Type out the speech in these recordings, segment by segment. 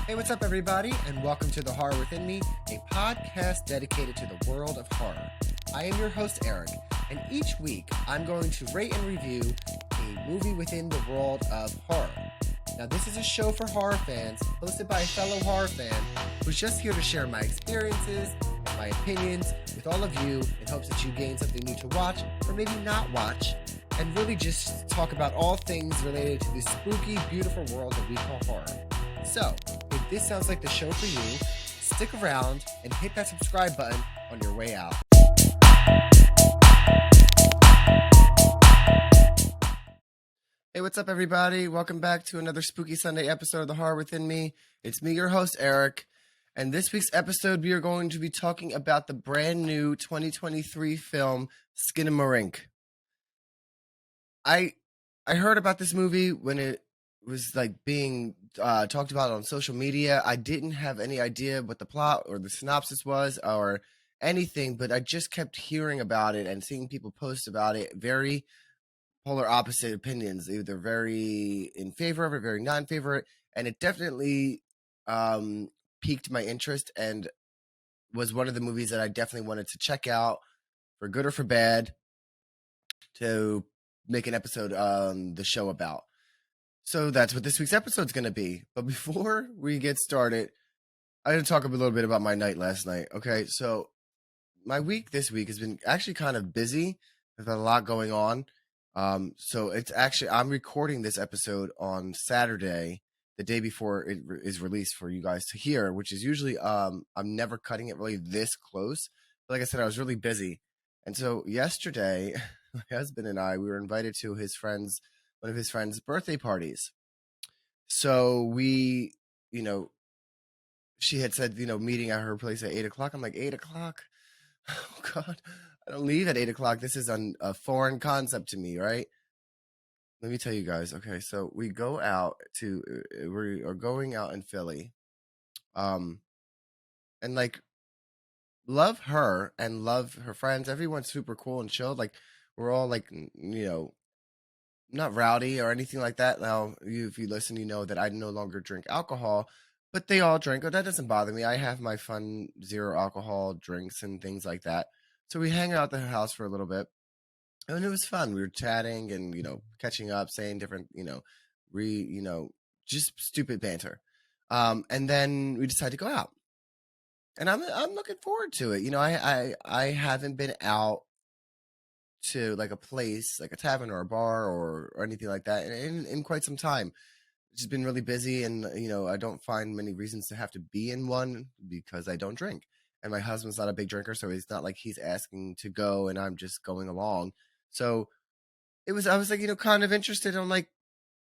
Hey, what's up, everybody, and welcome to The Horror Within Me, a podcast dedicated to the world of horror. I am your host, Eric, and each week I'm going to rate and review a movie within the world of horror. Now, this is a show for horror fans, hosted by a fellow horror fan who's just here to share my experiences and my opinions with all of you in hopes that you gain something new to watch, or maybe not watch, and really just talk about all things related to this spooky, beautiful world that we call horror. So, if this sounds like the show for you, stick around and hit that subscribe button on your way out. Hey, what's up, everybody? Welcome back to another Spooky Sunday episode of The Horror Within Me. It's me, your host, Eric. And this week's episode, we are going to be talking about the brand new 2023 film, Skinamarink. I heard about this movie when it was like being talked about on social media. I didn't have any idea what the plot or the synopsis was or anything, but I just kept hearing about it and seeing people post about it. Very polar opposite opinions, either very in favor of it, very not in favor of it, and it definitely piqued my interest and was one of the movies that I definitely wanted to check out for good or for bad to make an episode on the show about. So that's what this week's episode is going to be. But before we get started, I gotta talk a little bit about my night last night. Okay, so my week this week has been actually kind of busy with a lot going on. So it's actually, I'm recording this episode on Saturday, the day before it is released for you guys to hear, which is usually, I'm never cutting it really this close. But like I said, I was really busy. And so yesterday, my husband and I, we were invited to one of his friends' birthday parties. So we, she had said, meeting at her place at 8:00. I'm like, 8:00? Oh God, I don't leave at 8:00. This is a foreign concept to me, right? Let me tell you guys. Okay, so we are going out in Philly, and like love her and love her friends. Everyone's super cool and chilled. Like we're all like, not rowdy or anything like that. Now, if you listen, you know that I no longer drink alcohol, but they all drink. Oh, that doesn't bother me. I have my fun zero alcohol drinks and things like that. So we hang out at the house for a little bit, and it was fun. We were chatting and catching up, saying different just stupid banter. And then we decided to go out, and I'm looking forward to it. I haven't been out to like a place like a tavern or a bar or anything like that in quite some time. It's just been really busy, and I don't find many reasons to have to be in one because I don't drink, and my husband's not a big drinker, so it's not like he's asking to go and I'm just going along. So I was like, kind of interested. I'm like,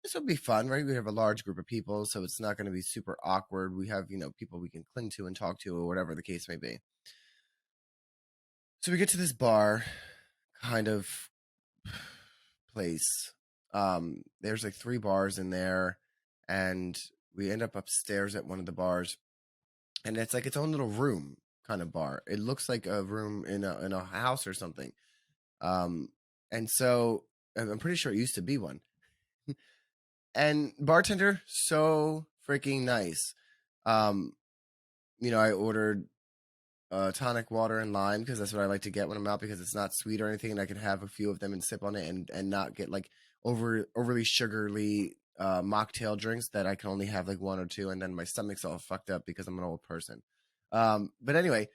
this will be fun, right? We have a large group of people, so it's not going to be super awkward. We have people we can cling to and talk to or whatever the case may be. So we get to this bar kind of place. There's like 3 bars in there, and we end up upstairs at one of the bars, and it's like its own little room kind of bar. It looks like a room in a house or something. And so I'm pretty sure it used to be one. And bartender, so freaking nice. I ordered tonic water and lime because that's what I like to get when I'm out, because it's not sweet or anything, and I can have a few of them and sip on it and not get like overly sugarly mocktail drinks that I can only have like 1 or 2, and then my stomach's all fucked up because I'm an old person. But anyway,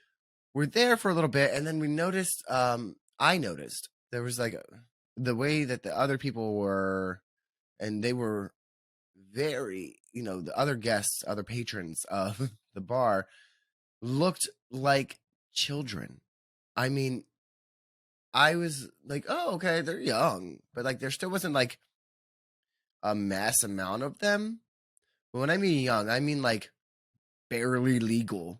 we're there for a little bit, and then I noticed there was like the way that the other people were, and they were very, the other guests, other patrons of the bar looked like children. I mean, I was like, oh, okay, they're young, but like there still wasn't like a mass amount of them. But when I mean young, I mean like barely legal.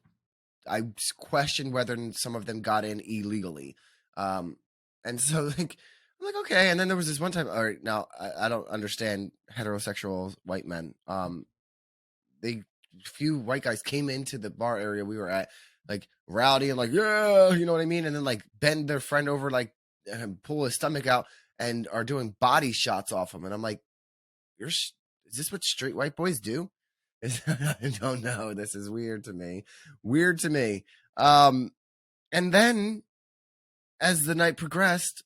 I questioned whether some of them got in illegally. And so like I'm like, okay. And then there was this one time, all right, now I don't understand heterosexual white men. Few white guys came into the bar area we were at, like rowdy and like, yeah, you know what I mean? And then like bend their friend over, like, and pull his stomach out and are doing body shots off him. And I'm like, is this what straight white boys do? I don't know. This is weird to me. Weird to me. Um, and then as the night progressed,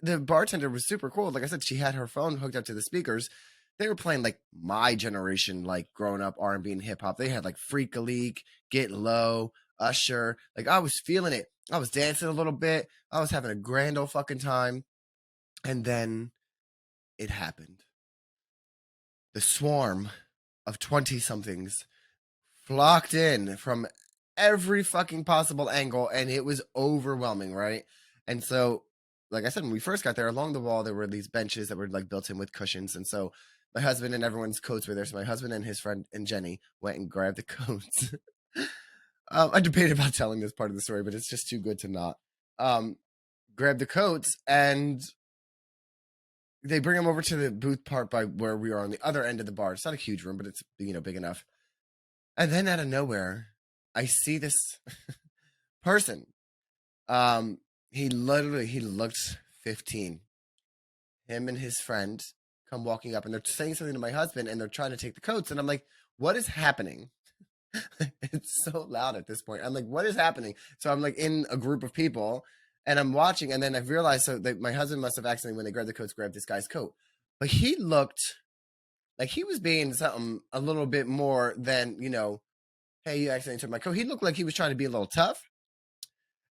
the bartender was super cool. Like I said, she had her phone hooked up to the speakers. They were playing like my generation, like growing up R&B and hip hop. They had like Freak a Leak, Get Low, Usher. Like I was feeling it. I was dancing a little bit. I was having a grand old fucking time. And then it happened. The swarm of 20 somethings flocked in from every fucking possible angle, and it was overwhelming, right? And so, like I said, when we first got there, along the wall there were these benches that were like built in with cushions, and so my husband and everyone's coats were there. So my husband and his friend and Jenny went and grabbed the coats. I debated about telling this part of the story, but it's just too good to not. Um, Grabbed the coats, and they bring them over to the booth part by where we are on the other end of the bar. It's not a huge room, but it's big enough. And then out of nowhere, I see this person. He looked 15. Him and his friend come walking up, and they're saying something to my husband, and they're trying to take the coats, and I'm like, what is happening? It's so loud at this point. I'm like, what is happening? So I'm like in a group of people, and I'm watching, and then I realized so that my husband must have accidentally, when they grabbed the coats, grabbed this guy's coat. But he looked like he was being something a little bit more than, hey, you accidentally took my coat. He looked like he was trying to be a little tough.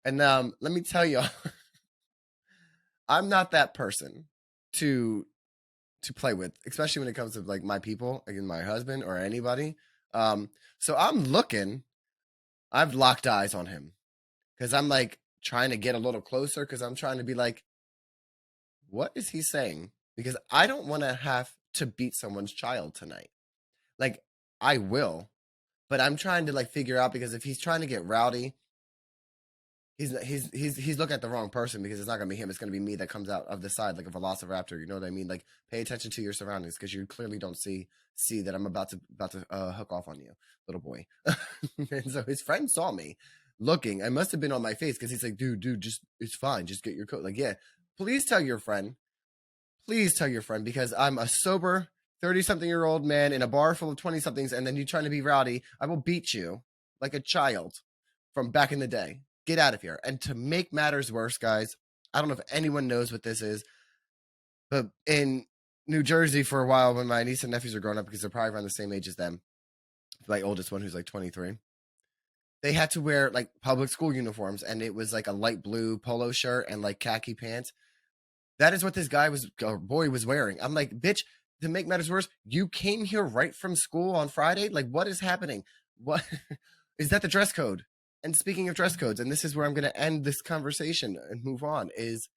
And let me tell you, I'm not that person to play with, especially when it comes to like my people, like my husband or anybody. So I'm looking. I've locked eyes on him because I'm like trying to get a little closer because I'm trying to be like, what is he saying? Because I don't want to have to beat someone's child tonight. Like I will, but I'm trying to like figure out because if he's trying to get rowdy, he's looking at the wrong person because it's not gonna be him. It's gonna be me that comes out of the side like a velociraptor. You know what I mean? Like pay attention to your surroundings because you clearly don't see that I'm about to hook off on you, little boy. And so his friend saw me looking. I must have been on my face because he's like, dude, just it's fine. Just get your coat. Like, yeah, please tell your friend. Please tell your friend because I'm a sober 30-something-year-old man in a bar full of 20 somethings, and then you trying to be rowdy. I will beat you like a child from back in the day. Get out of here. And to make matters worse, guys, I don't know if anyone knows what this is, but in New Jersey for a while when my niece and nephews were growing up, because they're probably around the same age as them, my oldest one who's like 23, they had to wear like public school uniforms, and it was like a light blue polo shirt and like khaki pants. That is what this boy was wearing. I'm like, bitch, to make matters worse, you came here right from school on Friday? Like, what is happening? What is that the dress code? And speaking of dress codes, and this is where I'm going to end this conversation and move on, is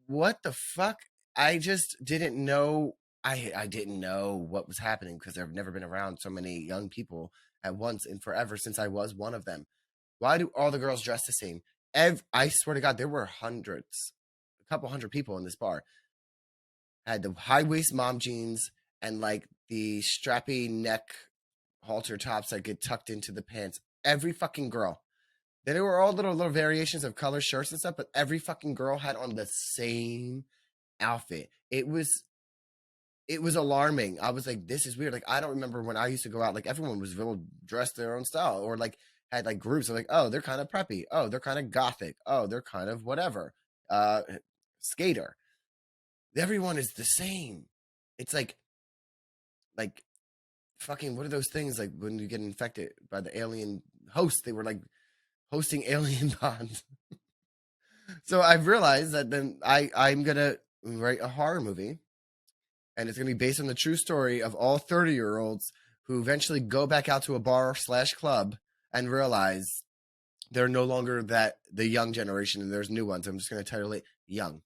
what the fuck? I just didn't know. I didn't know what was happening because I've never been around so many young people at once in forever since I was one of them. Why do all the girls dress the same? I swear to God, there were hundreds, a couple hundred people in this bar. Had the high waist mom jeans and like the strappy neck halter tops that get tucked into the pants. Every fucking girl. They were all little variations of color shirts and stuff, but every fucking girl had on the same outfit. It was alarming. I was like, this is weird. Like, I don't remember when I used to go out, like everyone was real dressed their own style, or like had like groups of like, oh, they're kind of preppy. Oh, they're kind of gothic. Oh, they're kind of whatever. Skater. Everyone is the same. It's like fucking what are those things like when you get infected by the alien host? They were like hosting alien bonds. So I've realized that then I'm gonna write a horror movie, and it's gonna be based on the true story of all 30-year-olds who eventually go back out to a bar/club and realize they're no longer the young generation and there's new ones. I'm just gonna title it Young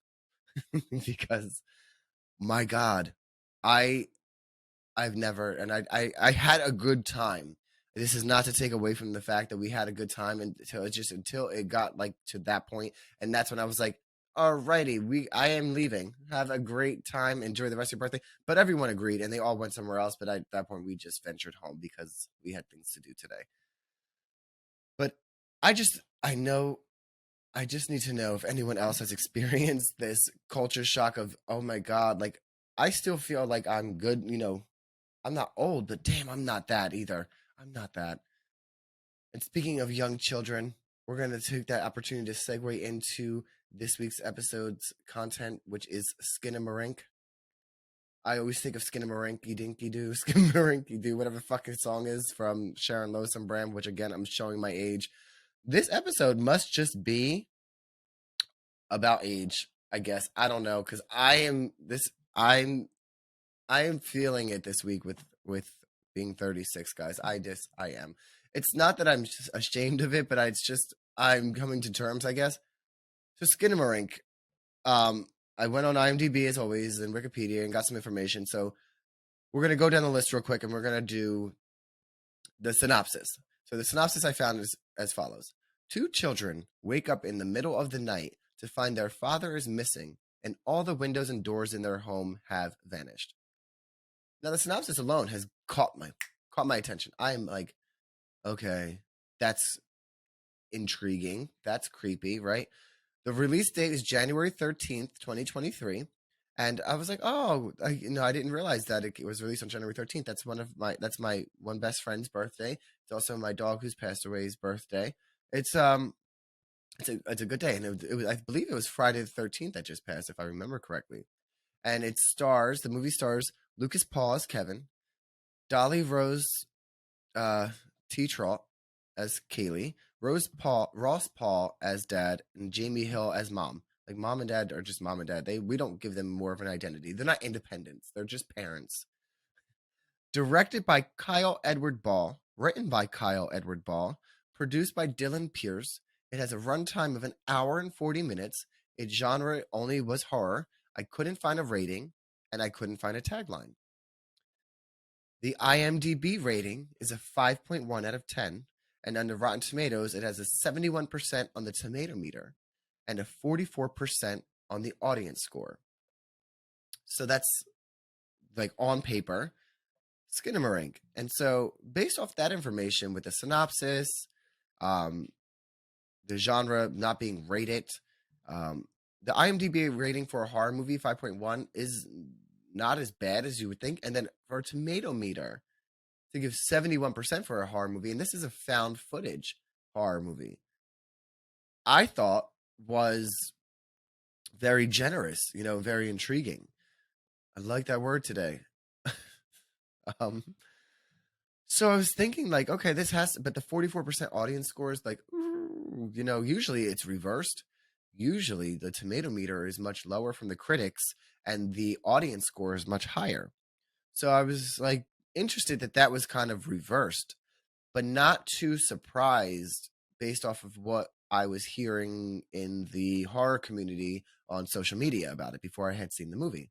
because my God, I I've never, and I had a good time. This is not to take away from the fact that we had a good time until it got like to that point, and that's when I was like, "Alrighty, I am leaving. Have a great time. Enjoy the rest of your birthday." But everyone agreed, and they all went somewhere else. But at that point, we just ventured home because we had things to do today. But I just need to know if anyone else has experienced this culture shock of, oh my God, like I still feel like I'm good, I'm not old, but damn, I'm not that either. I'm not that. And speaking of young children, we're going to take that opportunity to segue into this week's episode's content, which is Skinamarink. I always think of Skinamarinky Dinky Doo, Skinamarink Doo, whatever the fucking song is from Sharon Lois and Bram, which again, I'm showing my age. This episode must just be about age, I guess. I don't know, because I am feeling it this week with being 36, guys. I am. It's not that I'm just ashamed of it, but it's just I'm coming to terms, I guess. So Skinamarink, I went on IMDb as always and Wikipedia and got some information. So we're gonna go down the list real quick and we're gonna do the synopsis. So the synopsis I found is as follows: Two children wake up in the middle of the night to find their father is missing and all the windows and doors in their home have vanished. Now the synopsis alone has caught my attention. I'm like, okay, that's intriguing. That's creepy, right? The release date is January 13th, 2023. And I was like, oh, I didn't realize that it was released on January 13th. That's my one best friend's birthday. It's also my dog who's passed away's birthday. It's it's a good day, and I believe it was Friday the 13th that just passed, if I remember correctly. And the movie stars Lucas Paul as Kevin, Dolly Rose uh, T. Trot as Kaylee, Ross Paul as dad, and Jamie Hill as mom. Like mom and dad are just mom and dad. We don't give them more of an identity. They're not independents. They're just parents. Directed by Kyle Edward Ball, written by Kyle Edward Ball, produced by Dylan Pierce. It has a runtime of an hour and 40 minutes. Its genre only was horror. I couldn't find a rating, and I couldn't find a tagline. The IMDb rating is a 5.1 out of 10, and under Rotten Tomatoes, it has a 71% on the tomato meter and a 44% on the audience score. So that's like on paper, Skinamarink. And so, based off that information with the synopsis, um, the genre not being rated, the IMDb rating for a horror movie, 5.1, is not as bad as you would think. And then for a tomato meter, to give 71% for a horror movie, and this is a found footage horror movie, I thought was very generous, very intriguing. I like that word today. um, so I was thinking, like, okay, but the 44% audience score is like, usually it's reversed. Usually the tomato meter is much lower from the critics and the audience score is much higher. So I was like interested that was kind of reversed, but not too surprised based off of what I was hearing in the horror community on social media about it before I had seen the movie.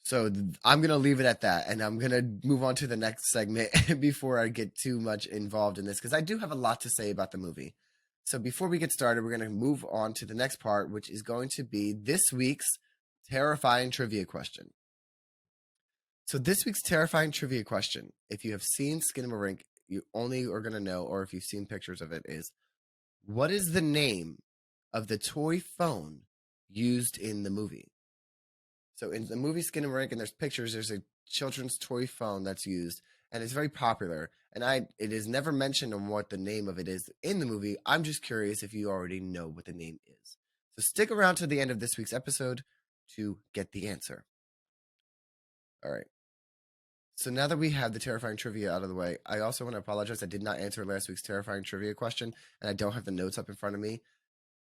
So I'm going to leave it at that, and I'm going to move on to the next segment before I get too much involved in this, because I do have a lot to say about the movie. So before we get started, we're going to move on to the next part, which is going to be this week's terrifying trivia question. So this week's terrifying trivia question, if you have seen Skinamarink, you only are going to know, or if you've seen pictures of it, is what is the name of the toy phone used in the movie? So in the movie Skinamarink, and there's pictures, there's a children's toy phone that's used, and it's very popular. And it is never mentioned on what the name of it is in the movie. I'm just curious if you already know what the name is. So stick around to the end of this week's episode to get the answer. All right. So now that we have the terrifying trivia out of the way, I also want to apologize. I did not answer last week's terrifying trivia question, and I don't have the notes up in front of me.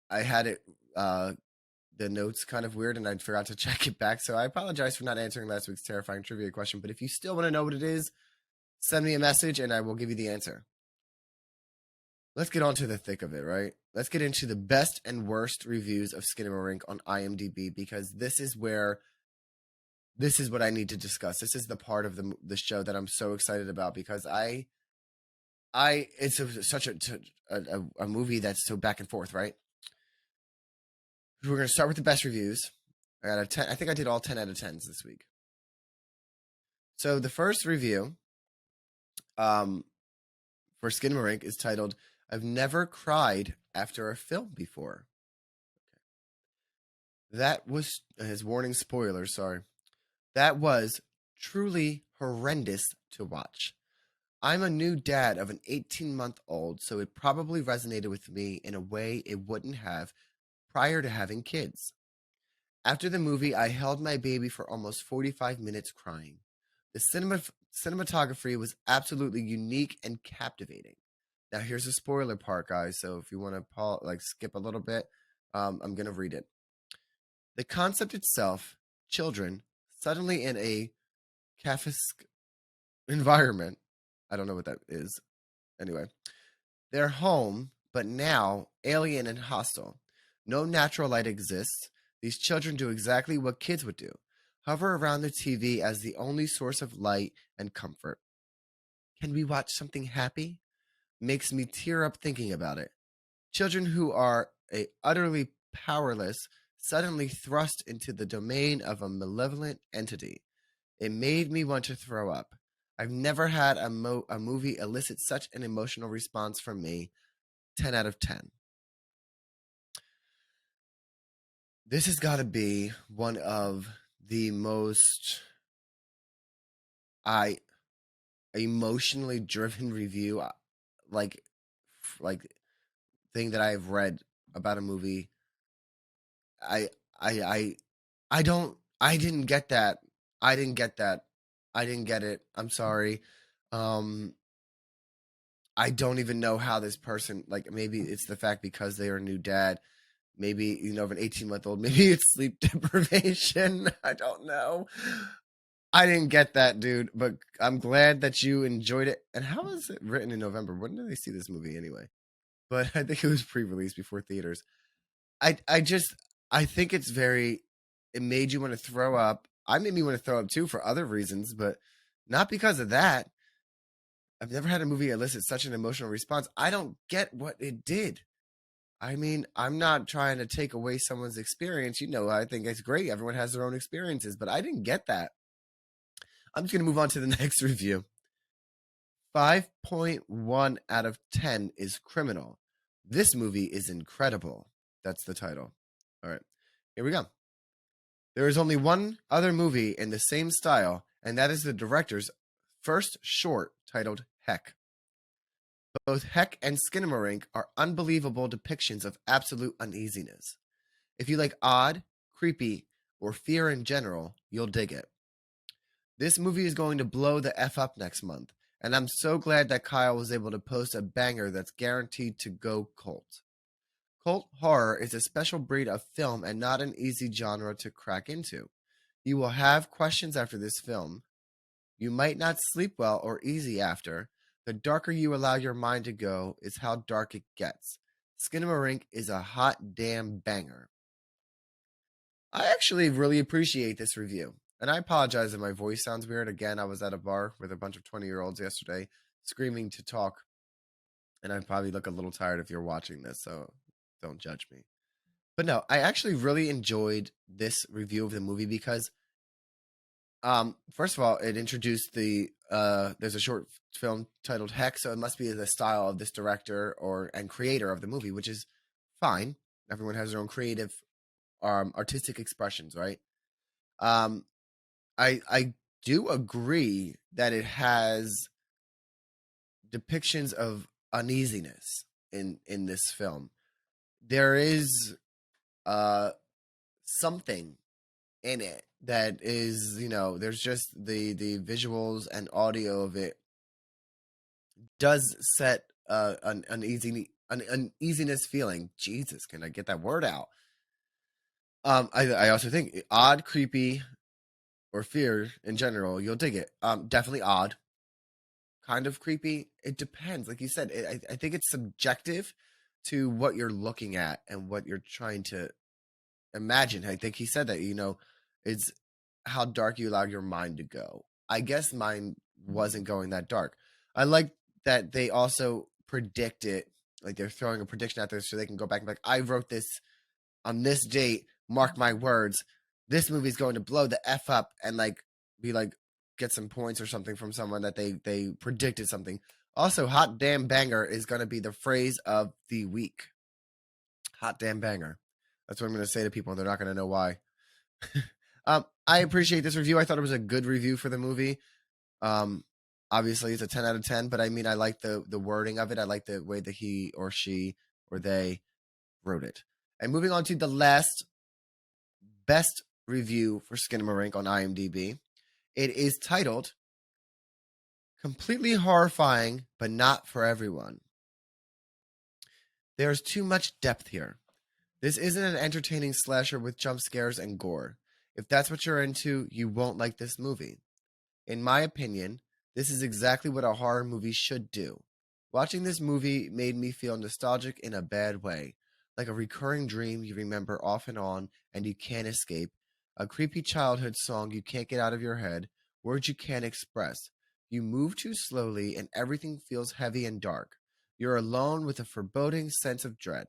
I had it the notes kind of weird and I forgot to check it back. So I apologize for not answering last week's terrifying trivia question. But if you still want to know what it is, send me a message and I will give you the answer. Let's get on to the thick of it, right? Let's get into the best and worst reviews of Skinamarink on IMDb, because this is what I need to discuss. This is the part of the show that I'm so excited about, because it's such a movie that's so back and forth, right? We're going to start with the best reviews. I got a 10. I think I did all 10 out of 10s this week. So the first review for Skinamarink is titled, I've never cried after a film before. Okay. That was his warning spoilers, sorry. That was truly horrendous to watch. I'm a new dad of an 18-month-old, so it probably resonated with me in a way it wouldn't have prior to having kids. After the movie, I held my baby for almost 45 minutes crying. The cinematography was absolutely unique and captivating. Now, here's a spoiler part, guys. So if you want to skip a little bit, I'm gonna read it. The concept itself, children suddenly in a Kafkaesque environment. I don't know what that is. Anyway, they're home, but now alien and hostile. No natural light exists. These children do exactly what kids would do, hover around the TV as the only source of light and comfort. Can we watch something happy? Makes me tear up thinking about it. Children who are utterly powerless suddenly thrust into the domain of a malevolent entity. It made me want to throw up. I've never had a movie elicit such an emotional response from me. 10 out of 10. This has got to be one of the most I emotionally driven review like like thing that I've read about a movie. I I I I didn't get that. I didn't get that. I didn't get it. I'm sorry. Um I don't even know how this person, like, maybe it's the fact because they are a new dad, maybe, of an 18-month-old, maybe it's sleep deprivation. I don't know. I didn't get that, dude, but I'm glad that you enjoyed it. And how is it written in November? When did they see this movie anyway? But I think it was pre-released before theaters. I just I think it's very it made you want to throw up. I made me want to throw up too for other reasons, but not because of that. I've never had a movie elicit such an emotional response. I don't get what it did. I mean, I'm not trying to take away someone's experience. I think it's great. Everyone has their own experiences, but I didn't get that. I'm just going to move on to the next review. 5.1 out of 10 is Criminal. This movie is incredible. That's the title. All right, here we go. There is only one other movie in the same style, and that is the director's first short titled Heck. Both Heck and Skinamarink are unbelievable depictions of absolute uneasiness. If you like odd, creepy, or fear in general, you'll dig it. This movie is going to blow the F up next month, and I'm so glad that Kyle was able to post a banger that's guaranteed to go cult. Cult horror is a special breed of film and not an easy genre to crack into. You will have questions after this film. You might not sleep well or easy after. The darker you allow your mind to go is how dark it gets. Skinamarink is a hot damn banger. I actually really appreciate this review. And I apologize if my voice sounds weird. Again, I was at a bar with a bunch of 20-year-olds yesterday screaming to talk. And I probably look a little tired if you're watching this, so don't judge me. But no, I actually really enjoyed this review of the movie because first of all, it introduced there's a short film titled Heck, so it must be the style of this director and creator of the movie, which is fine. Everyone has their own creative artistic expressions, right? Um I do agree that it has depictions of uneasiness in this film. There is uh something in it that is, there's just the visuals and audio of it does set an uneasiness feeling. Jesus, can I get that word out? I also think odd, creepy, or fear in general, you'll dig it. Definitely odd, kind of creepy. It depends. Like you said, I think it's subjective to what you're looking at and what you're trying to imagine. I think he said that, it's how dark you allow your mind to go. I guess mine wasn't going that dark. I like that they also predict it, like they're throwing a prediction out there so they can go back and be like, I wrote this on this date, mark my words. This movie's going to blow the F up and be like get some points or something from someone that they predicted something. Also, hot damn banger is going to be the phrase of the week. Hot damn banger. That's what I'm going to say to people. They're not going to know why. I appreciate this review. I thought it was a good review for the movie. Um, Obviously, it's a 10 out of 10, but I mean, I like the wording of it. I like the way that he or she or they wrote it. And moving on to the last best review for Skinamarink on IMDb. It is titled Completely Horrifying, but Not for Everyone. There's too much depth here. This isn't an entertaining slasher with jump scares and gore. If that's what you're into, you won't like this movie. In my opinion, this is exactly what a horror movie should do. Watching this movie made me feel nostalgic in a bad way, like a recurring dream you remember off and on and you can't escape, a creepy childhood song you can't get out of your head, words you can't express. You move too slowly and everything feels heavy and dark. You're alone with a foreboding sense of dread.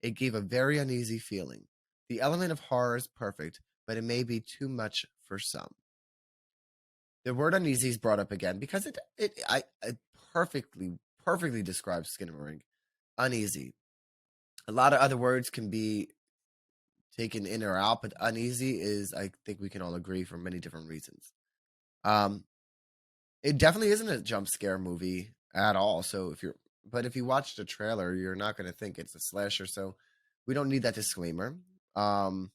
It gave a very uneasy feeling. The element of horror is perfect, but it may be too much for some. The word uneasy is brought up again because it perfectly describes Skinamarink. Uneasy. A lot of other words can be taken in or out, but uneasy is, I think we can all agree, for many different reasons. Um, it definitely isn't a jump scare movie at all. So if you watch the trailer, you're not going to think it's a slasher. So we don't need that disclaimer. Um,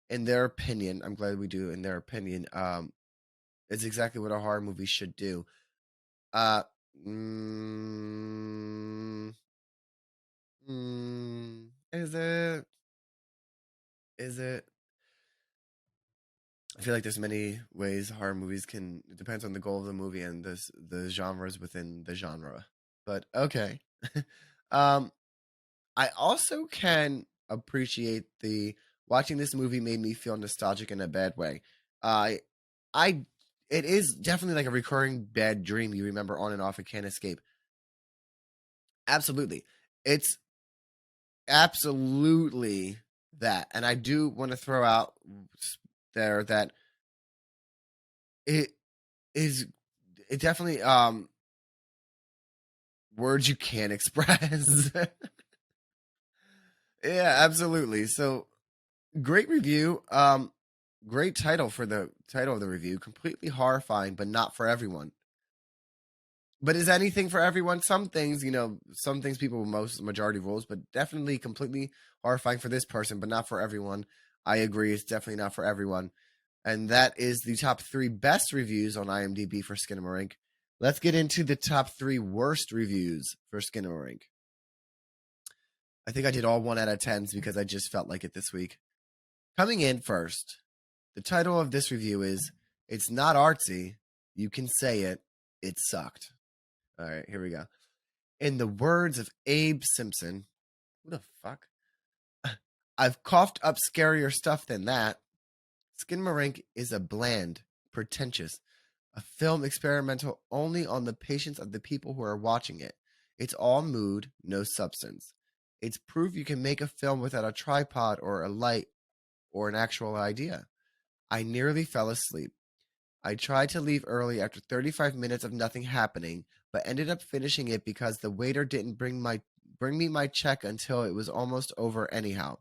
in their opinion, I'm glad we do. In their opinion, it's exactly what a horror movie should do. Uh, mm, is it? Is it? I feel like there's many ways horror movies can. It depends on the goal of the movie and the genres within the genre. But okay. um, I also can appreciate the watching this movie made me feel nostalgic in a bad way. I, I, it is definitely like a recurring bad dream you remember on and off and can't escape. Absolutely, it's absolutely that. And I do want to throw out there that it is it definitely words you can't express. Yeah, absolutely. So great review. Great title for the title of the review. Completely horrifying, but not for everyone. But is anything for everyone? Some things, some things people with most majority rules, but definitely completely horrifying for this person, but not for everyone. I agree, it's definitely not for everyone. And that is the top 3 best reviews on IMDb for Skinamarink. Let's get into the top 3 worst reviews for Skinamarink. I think I did all 1 out of 10s because I just felt like it this week. Coming in first, the title of this review is It's Not Artsy. You Can Say It. It Sucked. All right, here we go. In the words of Abe Simpson, who the fuck? I've coughed up scarier stuff than that. Skinamarink is a bland, pretentious, a film experimental only on the patience of the people who are watching it. It's all mood, no substance. It's proof you can make a film without a tripod or a light or an actual idea. I nearly fell asleep. I tried to leave early after 35 minutes of nothing happening, but ended up finishing it because the waiter didn't bring me my check until it was almost over anyhow.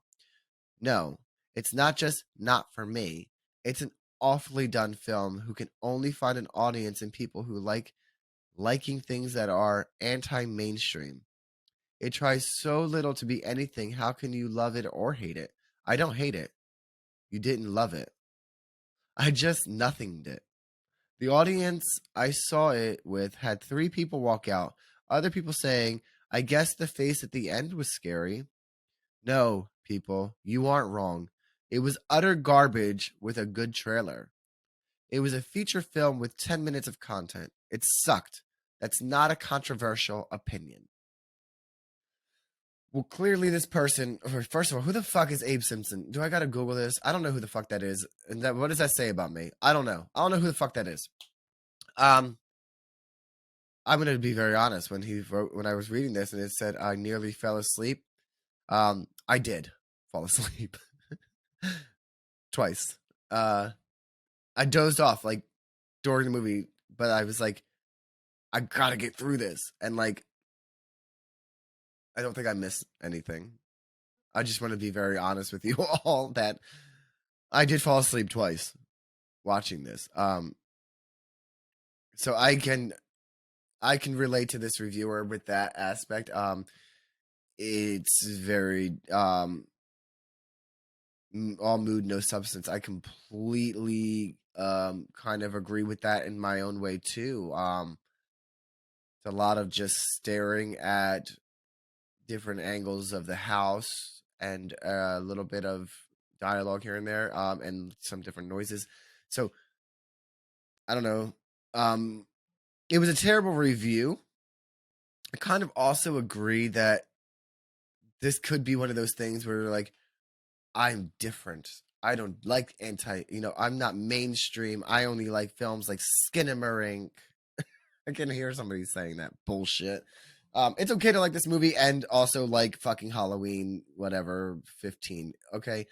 No, it's not just not for me. It's an awfully done film who can only find an audience in people who liking things that are anti-mainstream. It tries so little to be anything. How can you love it or hate it? I don't hate it. You didn't love it. I just nothinged it. The audience I saw it with had 3 people walk out. Other people saying, I guess the face at the end was scary. No, people, you aren't wrong. It was utter garbage with a good trailer. It was a feature film with 10 minutes of content. It sucked. That's not a controversial opinion. Well, clearly this person, first of all, who the fuck is Abe Simpson? Do I gotta Google this? I don't know who the fuck that is. And what does that say about me? I don't know. I don't know who the fuck that is. Um, I'm gonna be very honest. When I was reading this and it said I nearly fell asleep, I did fall asleep twice. I dozed off like during the movie, but I was like, I gotta get through this, and like, I don't think I missed anything. I just want to be very honest with you all that I did fall asleep twice. watching this. So I can relate to this reviewer with that aspect. It's very all mood, no substance. I completely kind of agree with that in my own way too. It's a lot of just staring at different angles of the house and a little bit of dialogue here and there, and some different noises. So I don't know. It was a terrible review. I kind of also agree that this could be one of those things where like I'm different. I don't like I'm not mainstream. I only like films like Skinamarink. I can hear somebody saying that bullshit. It's okay to like this movie and also like fucking Halloween, whatever, 15, okay?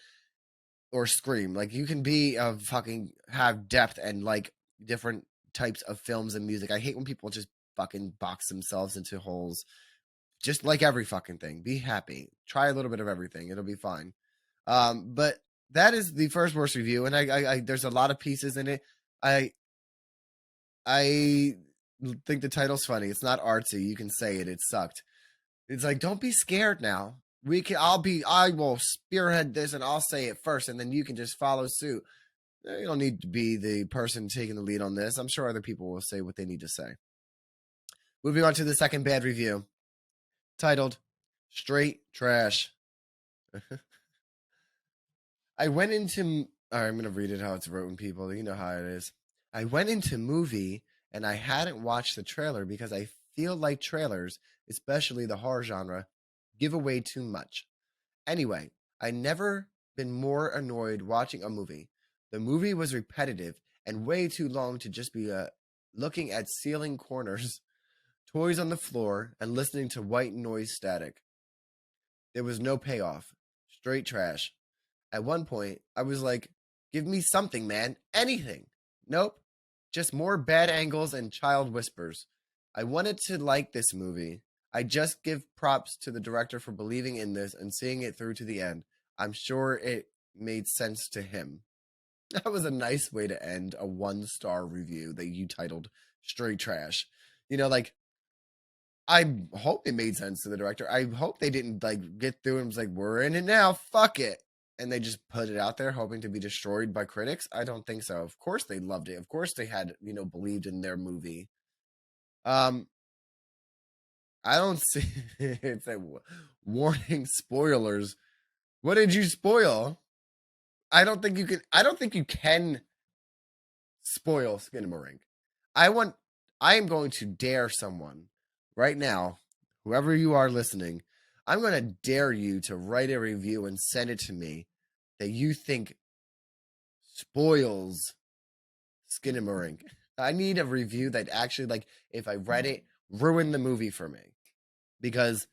Or Scream. Like you can be fucking have depth and like different types of films and music. I hate when people just fucking box themselves into holes. Just like every fucking thing. Be happy. Try a little bit of everything. It'll be fine. But that is the first worst review, and I there's a lot of pieces in it. I I think the title's funny. It's not artsy. You can say it. It sucked. It's like don't be scared now. I will spearhead this and I'll say it first, and then you can just follow suit. You don't need to be the person taking the lead on this. I'm sure other people will say what they need to say. Moving on to the second bad review, titled "Straight Trash." I went into. All right, I'm gonna read it how it's written, people. You know how it is. I went into movie and I hadn't watched the trailer because I feel like trailers, especially the horror genre, give away too much. Anyway, I never been more annoyed watching a movie. The movie was repetitive and way too long to just be looking at ceiling corners, toys on the floor, and listening to white noise static. There was no payoff. Straight trash. At one point, I was like, give me something, man. Anything. Nope. Just more bad angles and child whispers. I wanted to like this movie. I just give props to the director for believing in this and seeing it through to the end. I'm sure it made sense to him. That was a nice way to end a 1-star review that you titled Straight Trash. Like I hope it made sense to the director. I hope they didn't like get through and was like, we're in it now, fuck it. And they just put it out there hoping to be destroyed by critics. I don't think so. Of course they loved it. Of course they had, believed in their movie. Um, I don't see it's a warning spoilers. What did you spoil? I don't think you can spoil Skinamarink. I am going to dare someone right now, whoever you are listening, I'm going to dare you to write a review and send it to me that you think spoils Skinamarink. I need a review that actually, like, if I read it, ruined the movie for me. Because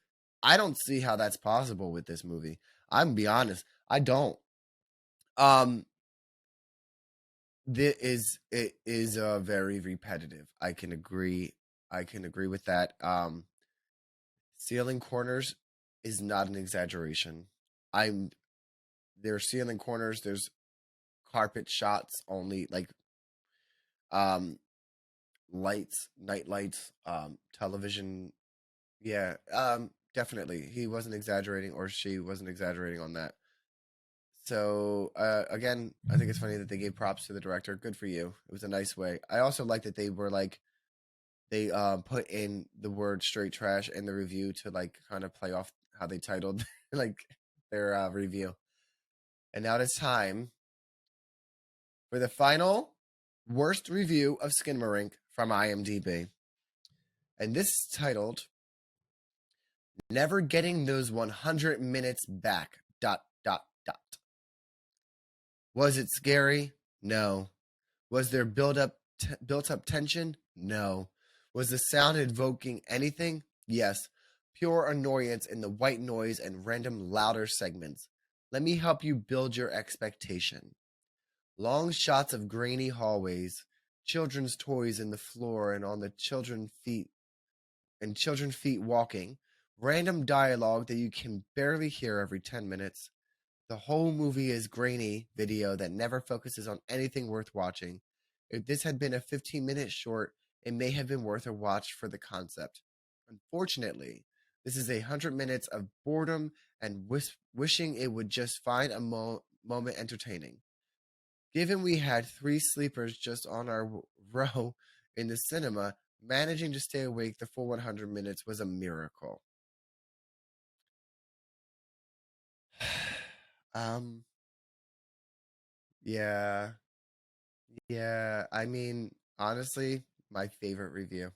I don't see how that's possible with this movie. I'm gonna be honest, I don't. Um, it is very repetitive. I can agree. I can agree with that. Ceiling corners is not an exaggeration. I'm There's ceiling corners. There's carpet shots only, like um lights, night lights, television. Yeah, definitely. He wasn't exaggerating, or she wasn't exaggerating on that. So again, I think it's funny that they gave props to the director. Good for you. It was a nice way. I also like that they were like they put in the word straight trash in the review to like kind of play off how they titled like their review. And now it's time for the final worst review of Skinamarink from IMDb. And this is titled Never Getting Those 100 Minutes Back. Dot dot dot. Was it scary? No. Was there built up tension? No. Was the sound evoking anything? Yes. Pure annoyance in the white noise and random louder segments. Let me help you build your expectation. Long shots of grainy hallways, children's toys in the floor and on the children's feet walking, random dialogue that you can barely hear every 10 minutes. The whole movie is grainy video that never focuses on anything worth watching. If this had been a 15-minute short, it may have been worth a watch for the concept. Unfortunately, this is 100 minutes of boredom and wishing it would just find a moment entertaining. Given we had three sleepers just on our row in the cinema, managing to stay awake the full 100 minutes was a miracle. um, yeah, yeah. I mean, honestly, my favorite review.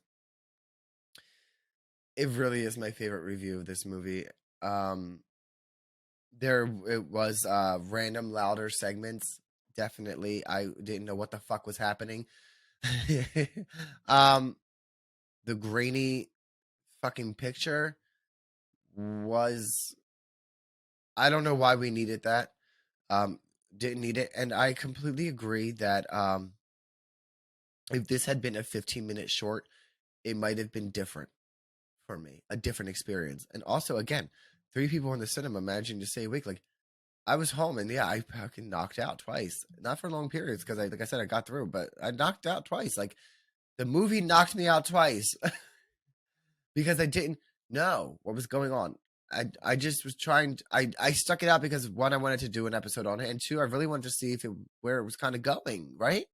It really is my favorite review of this movie. Um, there it was random louder segments. Definitely, I didn't know what the fuck was happening. um, the grainy fucking picture was, I don't know why we needed that. Um, didn't need it, and I completely agree that if this had been a 15-minute short, it might have been different for me, a different experience. And also, again, three people in the cinema managing to stay awake. Like, I was home, and yeah, I fucking knocked out twice. Not for long periods, because like I said, I got through, but I knocked out twice. Like, the movie knocked me out twice because I didn't know what was going on. I just was trying I stuck it out because one, I wanted to do an episode on it, and two, I really wanted to see if it where it was kind of going, right?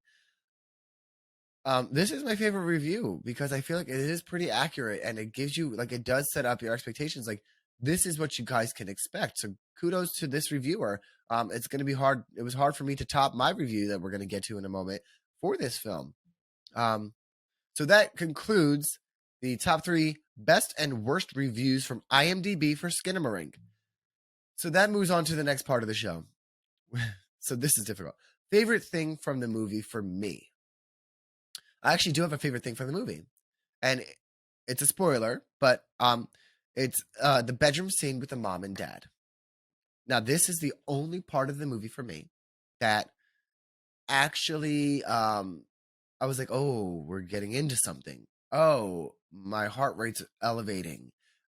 This is my favorite review because I feel like it is pretty accurate, and it gives you, like, it does set up your expectations. Like, this is what you guys can expect. So kudos to this reviewer. It's going to be hard. It was hard for me to top my review that we're going to get to in a moment for this film. So that concludes the top 3 best and worst reviews from IMDb for Skinamarink. So that moves on to the next part of the show. So this is difficult. Favorite thing from the movie for me. I actually do have a favorite thing from the movie, and it's a spoiler, but it's the bedroom scene with the mom and dad. Now, this is the only part of the movie for me that actually I was like, oh, we're getting into something. Oh, my heart rate's elevating,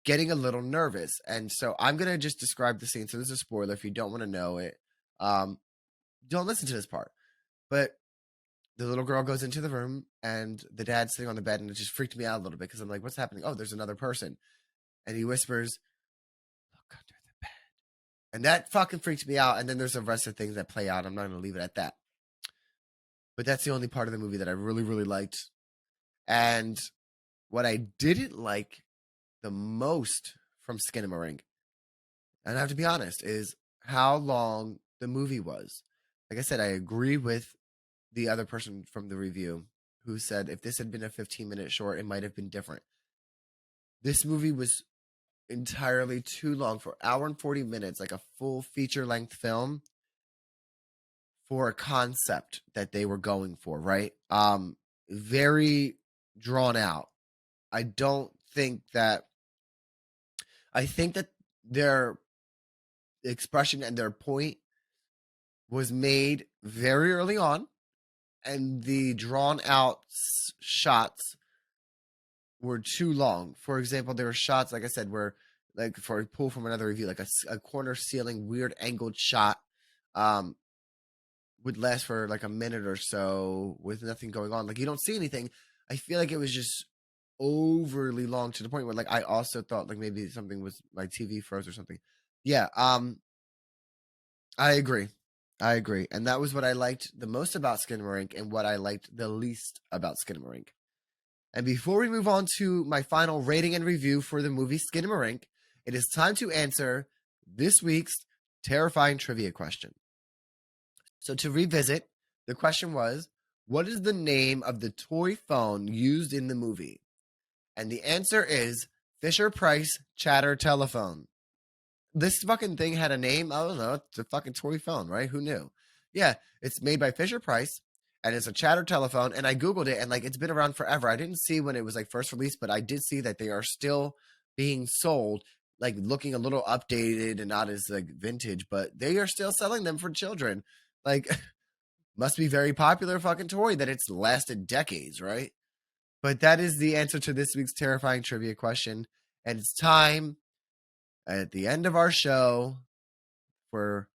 getting a little nervous. And so I'm going to just describe the scene. So this is a spoiler. If you don't want to know it, um, don't listen to this part. But the little girl goes into the room, and the dad's sitting on the bed, and it just freaked me out a little bit because I'm like, what's happening? Oh, there's another person. And he whispers, look under the bed. And that fucking freaked me out. And then there's the rest of things that play out. I'm not going to leave it at that. But that's the only part of the movie that I really, really liked. And what I didn't like the most from Skinamarink, and I have to be honest, is how long the movie was. Like I said, I agree with the other person from the review who said if this had been a 15-minute short, it might have been different. This movie was entirely too long, for an hour and 40 minutes, like a full feature-length film for a concept that they were going for, right? Very drawn out. I don't think that I think that their expression and their point was made very early on, and the drawn out shots were too long. For example, there were shots, like I said, where, like, for a pull from another review, like a corner ceiling, weird angled shot, um, would last for like a minute or so with nothing going on. Like, you don't see anything. I feel like it was just overly long to the point where, like, I also thought like maybe something was, my TV froze or something. Yeah, I agree. I agree. And that was what I liked the most about Skinamarink and what I liked the least about Skinamarink. And before we move on to my final rating and review for the movie Skinamarink, it is time to answer this week's terrifying trivia question. So to revisit, the question was, what is the name of the toy phone used in the movie? And the answer is Fisher Price Chatter Telephone. This fucking thing had a name. I don't know. It's a fucking toy phone, right? Who knew? Yeah, it's made by Fisher Price, and it's a Chatter telephone. And I googled it, and like, it's been around forever. I didn't see when it was like first released, but I did see that they are still being sold, like looking a little updated and not as like vintage, but they are still selling them for children. Like, must be very popular fucking toy that it's lasted decades, right? But that is the answer to this week's terrifying trivia question, and it's time at the end of our show for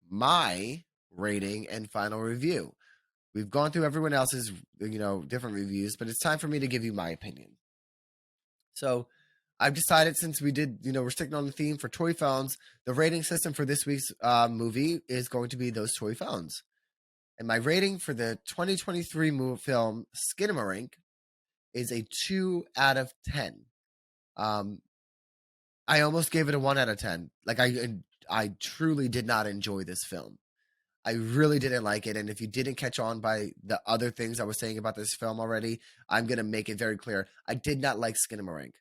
my rating and final review. We've gone through everyone else's, different reviews, but it's time for me to give you my opinion. So I've decided, since we did, we're sticking on the theme for toy phones, the rating system for this week's movie is going to be those toy phones. And my rating for the 2023 film Skinamarink is a 2 out of 10. I almost gave it a 1 out of 10. Like, I truly did not enjoy this film. I really didn't like it. And if you didn't catch on by the other things I was saying about this film already, I'm going to make it very clear. I did not like Skinamarink.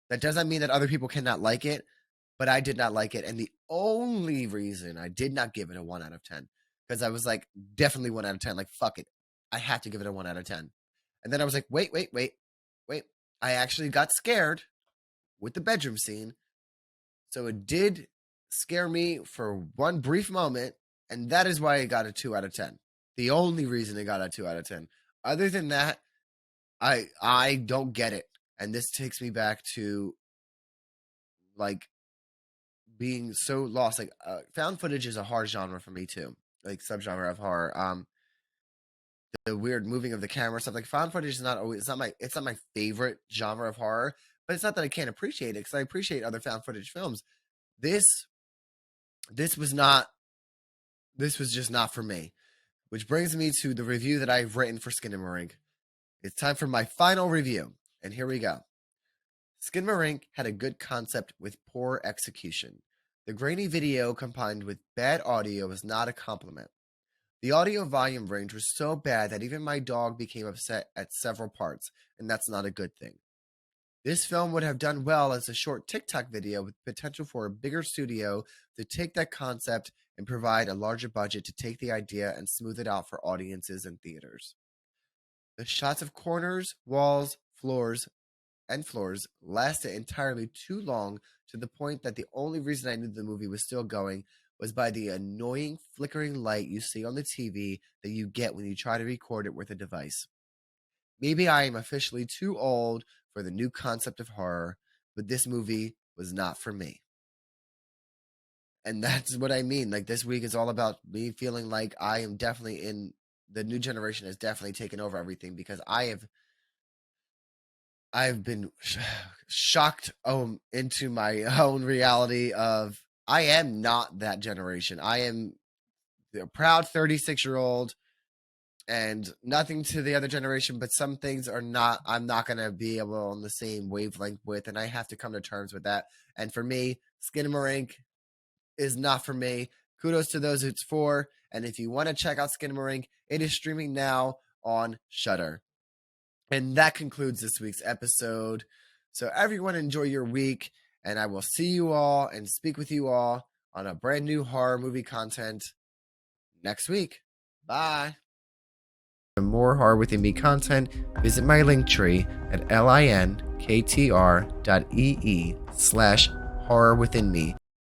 That doesn't mean that other people cannot like it, but I did not like it. And the only reason I did not give it a 1 out of 10, because I was like, definitely 1 out of 10. Like, fuck it. I have to give it a 1 out of 10. And then I was like, wait. I actually got scared with the bedroom scene. So it did scare me for one brief moment, and that is why it got a 2 out of 10. The only reason it got a 2 out of 10. Other than that, I don't get it. And this takes me back to, like, being so lost. Like, found footage is a horror genre for me too. Like, subgenre of horror. The weird moving of the camera stuff. Like, found footage is not always, it's not my favorite genre of horror, but it's not that I can't appreciate it, because I appreciate other found footage films. This was just not for me. Which brings me to the review that I've written for Skinamarink. It's time for my final review, and here we go. Skinamarink had a good concept with poor execution. The grainy video combined with bad audio was not a compliment. The audio volume range was so bad that even my dog became upset at several parts, and that's not a good thing. This film would have done well as a short TikTok video with potential for a bigger studio to take that concept and provide a larger budget to take the idea and smooth it out for audiences and theaters. The shots of corners, walls, floors lasted entirely too long, to the point that the only reason I knew the movie was still going was by the annoying flickering light you see on the TV that you get when you try to record it with a device. Maybe I am officially too old for the new concept of horror, but this movie was not for me. And that's what I mean. Like, this week is all about me feeling like I am definitely in the new generation has definitely taken over everything, because I've been shocked into my own reality of I am not that generation. I am a proud 36-year-old, and nothing to the other generation, but some things I'm not going to be able on the same wavelength with, and I have to come to terms with that. And for me, Skinamarink is not for me. Kudos to those it's for. And if you want to check out Skinamarink, it is streaming now on Shudder. And that concludes this week's episode. So everyone, enjoy your week, and I will see you all and speak with you all on a brand new horror movie content next week. Bye. For more Horror Within Me content, visit my link tree at linktr.ee/horrorwithinme.